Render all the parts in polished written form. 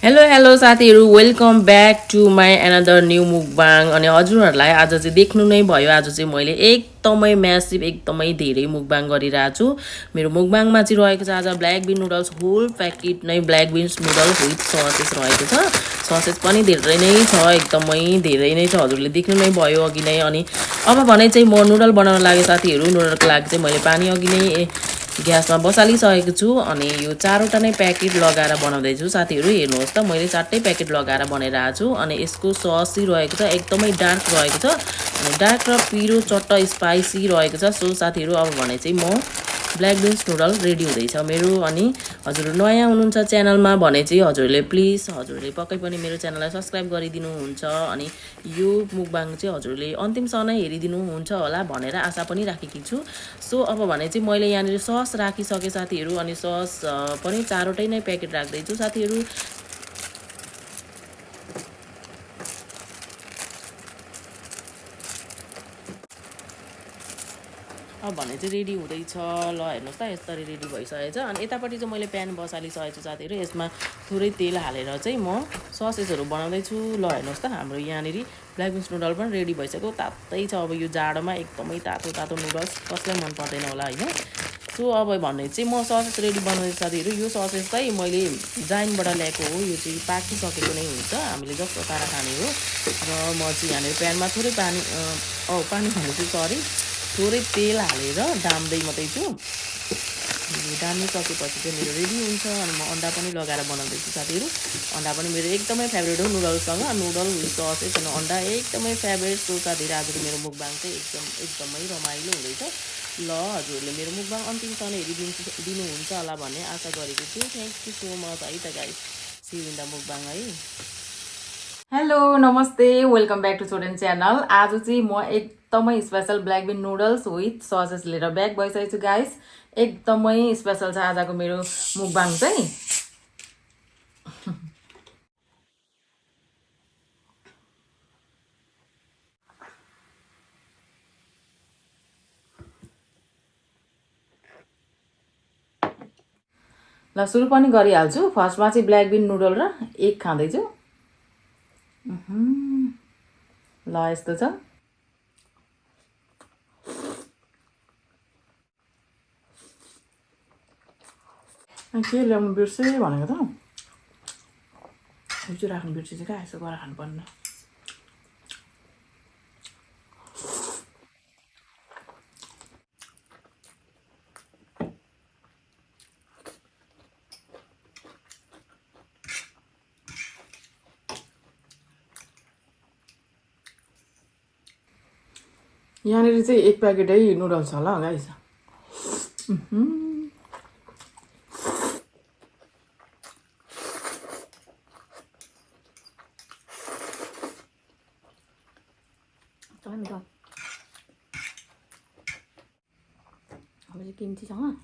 hello साथीहरु welcome back to my another new mukbang अनि हजुरहरुलाई आज चाहिँ देख्नु नै भयो आज चाहिँ मैले एकदमै म्यासिभ एकदमै धेरै मुकबाङ गरिरहेको छु मेरो मुकबाङमा चाहिँ रहेको छ आज black bean noodles whole packet नै black beans noodle with sauces रहेको छ ससेस पनि धेरै नै छ एकदमै धेरै नै छ हजुरले देख्नु नै भयो अघि नै अनि अब भने चाहिँ म नुडल बनाउन लागे साथीहरु नुडलको लागि चाहिँ मैले पानी अघि नै ग्यासमा बसालिसकेको छु अनि यो चारवटा नै प्याकेट लगाएर बनाउँदै छु साथीहरु हेर्नुहोस् त मैले चारटै प्याकेट लगाएर बनाइरहेको छु अनि यसको सस रहेको छ एकदमै डार्क रहेको छ अनि डार्क र पिरो चट्ट स्पाइसी रहेको छ सो साथीहरु अब भने चाहिँ म ब्ल्याक बिन्स नुडल रेडी हुँदैछ मेरो अनि हजुरहरु नयाँ हुनुहुन्छ च्यानलमा भने चाहिँ हजुरले प्लिज हजुरले पक्कै पनि मेरो च्यानललाई सब्स्क्राइब गरिदिनु हुन्छ अनि यो मुकबाङ चाहिँ हजुरले अन्तिमसम्म नै हेरिदिनु हुन्छ होला भनेर आशा पनि राखेकी छु सो अब भने चाहिँ मैले यहाँनिर सस राखिसके साथीहरु अनि सस पनि चारवटै नै प्याकेट राख्दै छु साथीहरु अब भने चाहिँ रेडी हुँदैछ ल हेर्नुहोस् त यसरी रेडी भइसकेछ अनि यतापट्टि चाहिँ मैले प्यान बसालिसकेको छु साथीहरु यसमा थोरै तेल हालेर चाहिँ म ससेसहरु बनाउँदैछु ल हेर्नुहोस् त हाम्रो यहाँनिर ब्ल्याक बिन्स नुडल पनि रेडी भइसक्यो तातै छ अब यो जाडोमा एकदमै तातो तातो नुडल्स कसलाई मन पर्दैन होला हैन सो अब भने चाहिँ म ससेस रेडी बनाउँदैछु साथीहरु यो ससेस चाहिँ मैले जाइनबाट ल्याएको हो यो चाहिँ पाकिसकेको नै हुन्छ हामीले जस्तो तारा खाने हो र म चाहिँ यहाँनिर प्यानमा थोरै पानी पानी भनेछु सरी थोरै तेल हालेर दाम्दै मात्रै छु दाम्नु सकेपछि चाहिँ मेरो रेडी हुन्छ अनि म अन्डा पनि लगाएर बनाउँदैछु साथीहरु अन्डा पनि मेरो एकदमै फेभरेट हो नुडल्ससँग नुडल विथ ससेस अनि अन्डा एकदमै फेभरेट सो साथीहरु आजको मेरो मुकबाङ चाहिँ एकदमै रमाइलो हुँदैछ ल हजुरले मेरो मुकबाङ अन्तिमसम्म हेरिदिनुहुन्छ होला भन्ने आशा गरेको छु थ्यांक यू सो मच है त guys see you in the mukbang है हेलो नमस्ते welcome back to Chhoden channel आज चाहिँ म एकदमै special black bean noodles with sauces लिएर ब्याक भइसकेको छु गाइस एकदमै स्पेशल छ आजको मेरो मुकबाङ चाहिँ ल सुरु पनि गरिहाल्छु फर्स्टमा चाहिँ ब्ल्याक बिन नुडल र एग खाँदैछु ल यस्तो छ के ल्याउनु बिर्सेँ भनेको त यो चाहिँ राख्नु बिर्सेँ क्या यसो गरेर खानुपर्ने यहाँनिर चाहिँ एक प्याकेटै नुडल्स छ होला गाइस अब चाहिँ किम्चीसँग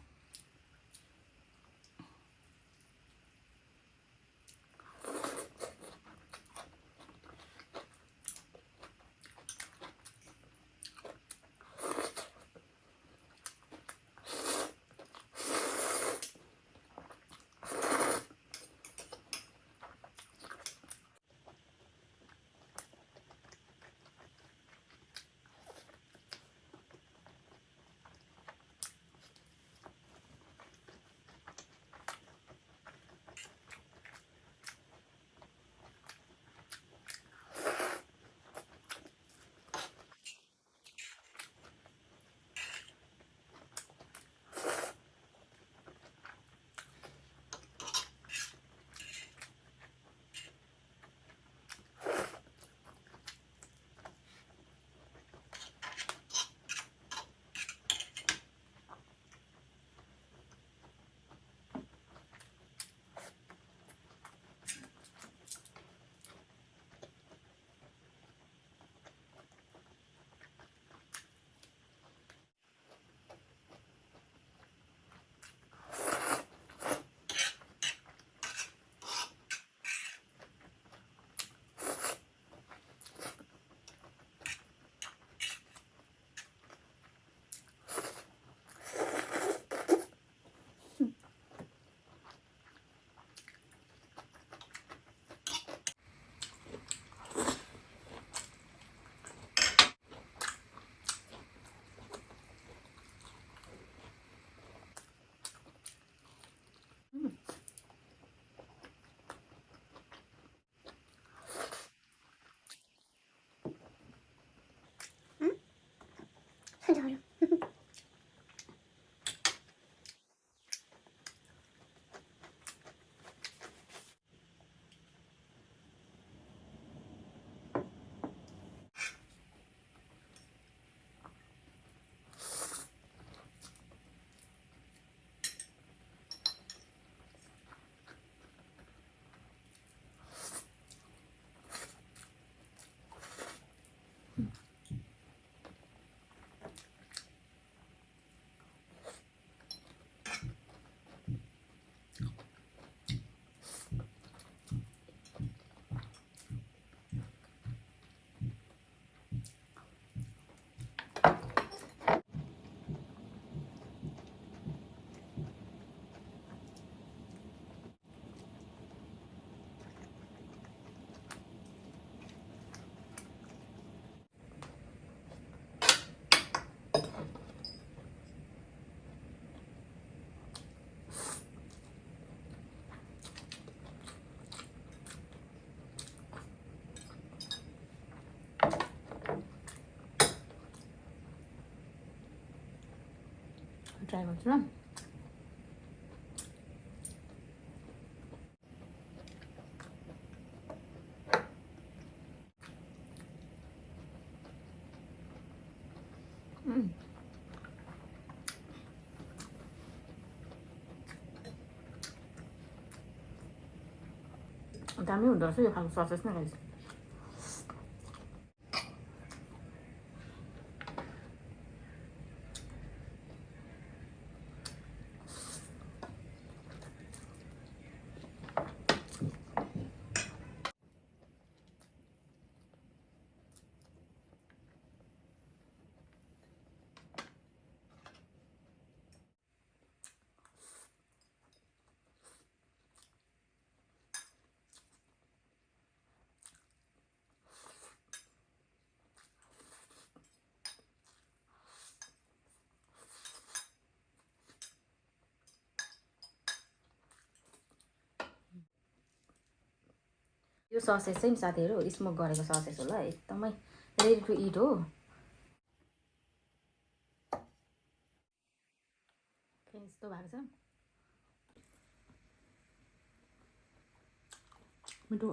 ट्राई गर्छु ल दामी हुँदो रहेछ यो खालको ससेज नै गाइस यो ससेज चाहिँ साथीहरु स्मोक गरेको ससेज हो ल एकदमै रेडी टु इट हो यस्तो भएको छ मिठो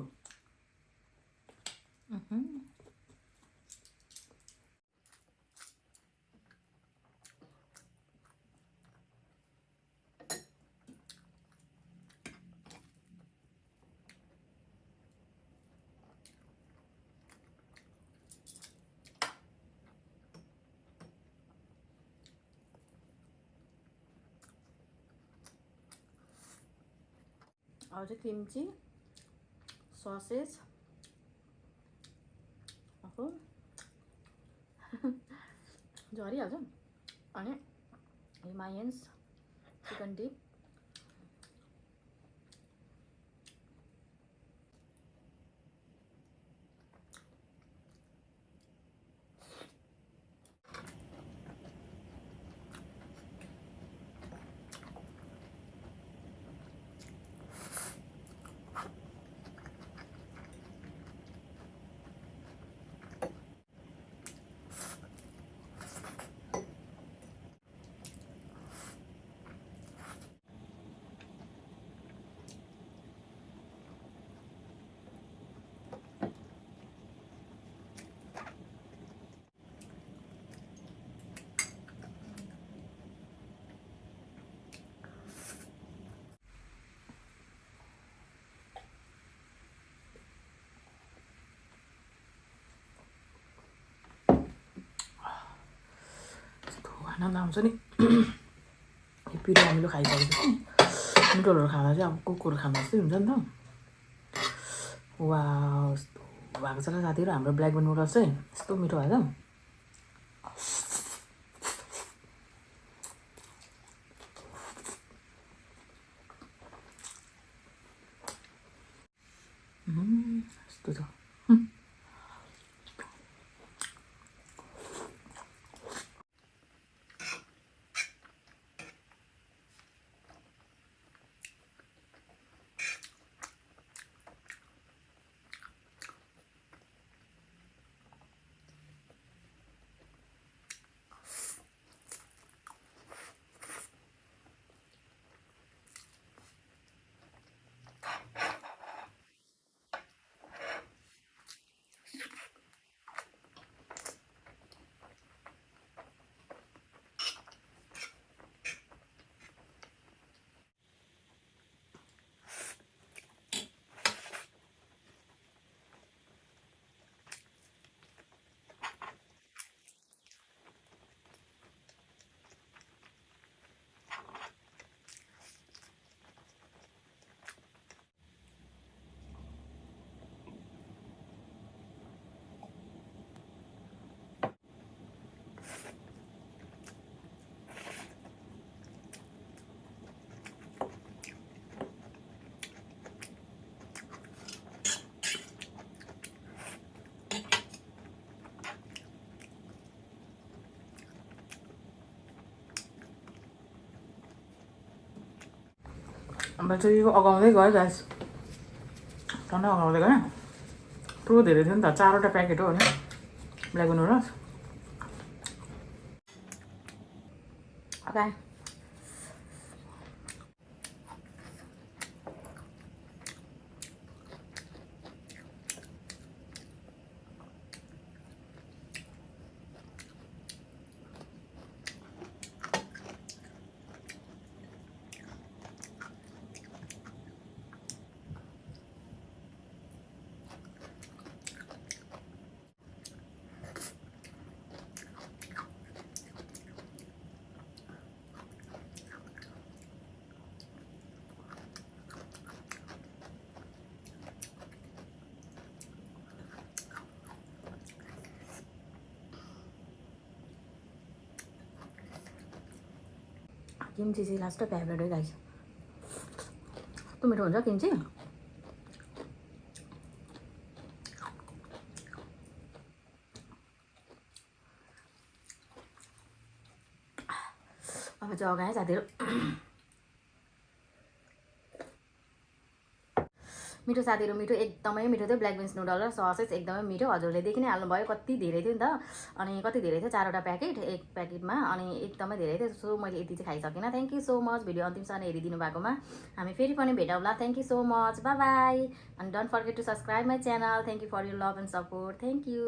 अब चाहिँ किम्ची ससेज झरिहाल्छ अनि हिमायन्स चिकन डिप आनन्द आउँछ नि यो पिरो हामीले खाइसकेपछि नुडलहरू खाँदा चाहिँ अब कुकुरहरू खाँदा जस्तै हुन्छ नि त वा यस्तो भएको छ र साथीहरू हाम्रो ब्ल्याक बेन नुडल्स चाहिँ यस्तो मिठो भयो त यस्तो छ अब चाहिँ यो अगाउँदै गयो गाइस टन्नै अगाउँदै गयो पुरो धेरै थियो नि त 4वटा प्याकेट हो होइन ब्ल्याक बेन नुडल्स अगाए किम्ची चाहिँ लास्ट फेभरेट हो गाइस कस्तो मिठो हुन्छ किम्ची अब जग्गा है साथीहरू मिठो साथीहरू मिठो एकदमै मिठो थियो ब्ल्याक बिन्स नुडल र ससेस एकदमै मिठो हजुरले देखि नै हाल्नुभयो कति धेरै थियो नि त अनि कति धेरै थियो 4वटा प्याकेट एक प्याकेटमा अनि एकदमै धेरै थियो सो मैले यति चाहिँ खाइसकिनँ thank you so much video अन्तिमसम्म हेरिदिनु भएकोमा हामी फेरि पनि भेटौँला thank you so much bye bye and don't forget to subscribe my channel thank you for your love and support thank you